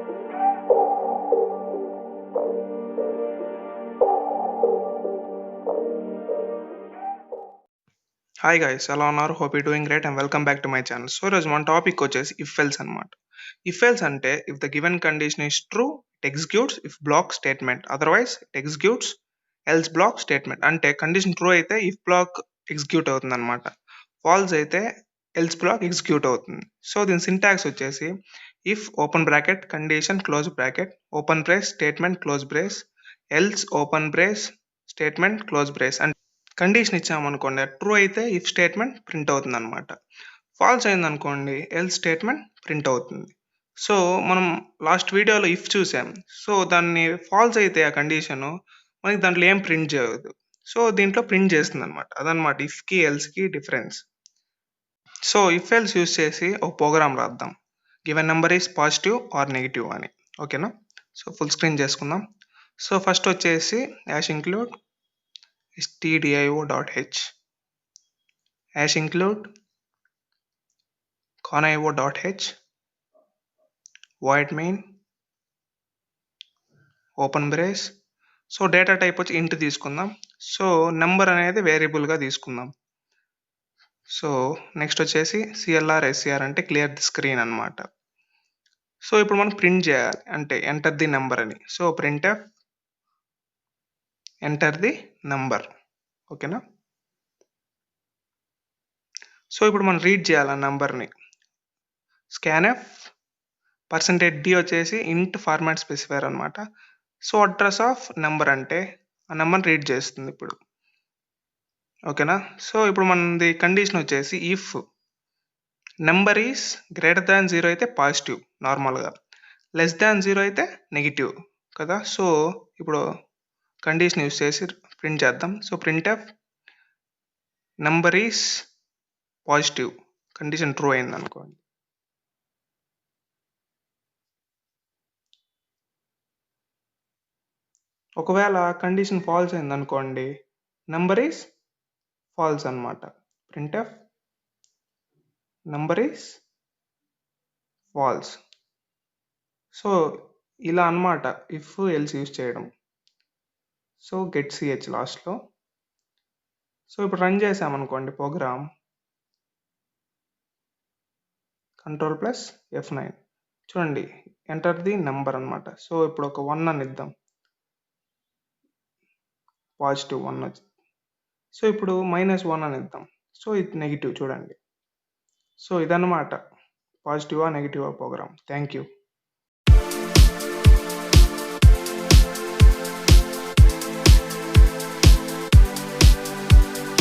Hi guys, ఎలా ఉన్నారు? Hope you doing great and welcome back to my channel. So ఈరోజు మన topic వచ్చేసి ఇఫ్ ఎల్స్ అనమాట. ఇఫ్ ఎల్స్ అంటే if the given condition is true it executes if block statement, otherwise it executes else block statement. అంటే condition true అయితే if block execute అవుతుంది అనమాట, false అయితే ఎల్స్ బ్లాక్ ఎగ్జిక్యూట్ అవుతుంది. So దీని syntax వచ్చేసి if open bracket condition close bracket open brace statement close brace else open brace statement close brace. అంటే condition ఇచ్చామనుకోండి, true అయితే ఇఫ్ స్టేట్మెంట్ ప్రింట్ అవుతుంది అనమాట, ఫాల్స్ అయిందనుకోండి ఎల్స్ స్టేట్మెంట్ ప్రింట్ అవుతుంది. So మనం లాస్ట్ వీడియోలో ఇఫ్ చూసాం. సో దాన్ని ఫాల్స్ అయితే ఆ కండిషను మనకి దాంట్లో ఏం ప్రింట్ చేయదు. సో దీంట్లో ప్రింట్ చేస్తుంది అనమాట. అదనమాట ఇఫ్కి ఎల్స్కి difference. So if else use చేసి ఒక ప్రోగ్రామ్ రాద్దాం. Given number is positive or negative అని. ఓకేనా? సో ఫుల్ స్క్రీన్ చేసుకుందాం. సో ఫస్ట్ వచ్చేసి hash include stdio.h hash include conio.h void main open brace. So data type వచ్చి ఇంట్ తీసుకుందాం. So number అనేది వేరియబుల్గా తీసుకుందాం. సో నెక్స్ట్ వచ్చేసి సిఎల్ఆర్ ఎస్సిఆర్ అంటే క్లియర్ ది స్క్రీన్ అనమాట. సో ఇప్పుడు మనం ప్రింట్ చేయాలి, అంటే ఎంటర్ ది నెంబర్ అని. So print F enter the number. ఓకేనా? సో ఇప్పుడు మనం రీడ్ చేయాలి ఆ నెంబర్ని. స్కాన్ఎఫ్ %d వచ్చేసి ఇంట్ ఫార్మాట్ స్పెసిఫైర్ అనమాట. సో అడ్రస్ ఆఫ్ నెంబర్ అంటే ఆ నెంబర్ని రీడ్ చేస్తుంది ఇప్పుడు. ఓకేనా? సో ఇప్పుడు మనది కండిషన్ వచ్చేసి if number is greater than 0 అయితే పాజిటివ్ నార్మల్గా, లెస్ దాన్ 0 అయితే నెగిటివ్ కదా. సో ఇప్పుడు కండిషన్ యూస్ చేసి ప్రింట్ చేద్దాం. So print F number is positive, condition true అయింది అనుకోండి. ఒకవేళ కండిషన్ ఫాల్స్ అయింది అనుకోండి, నెంబర్ ఈస్ ఫాల్స్ అనమాట. Print F number is false. So ఇలా అనమాట ఇఫ్ ఎల్స్ యూస్ చేయడం. సో గెట్ సిహెచ్ లాస్ట్లో. సో ఇప్పుడు రన్ చేసామనుకోండి ప్రోగ్రామ్, Ctrl+F9 చూడండి ఎంటర్ ది నెంబర్ అనమాట. సో ఇప్పుడు ఒక 1 అని ఇద్దాం, పాజిటివ్ 1 వచ్చి. సో ఇప్పుడు -1 అని ఇద్దాం. సో ఇది నెగిటివ్ చూడండి. సో ఇదన్నమాట పాజిటివా నెగిటివా ప్రోగ్రామ్. Thank you.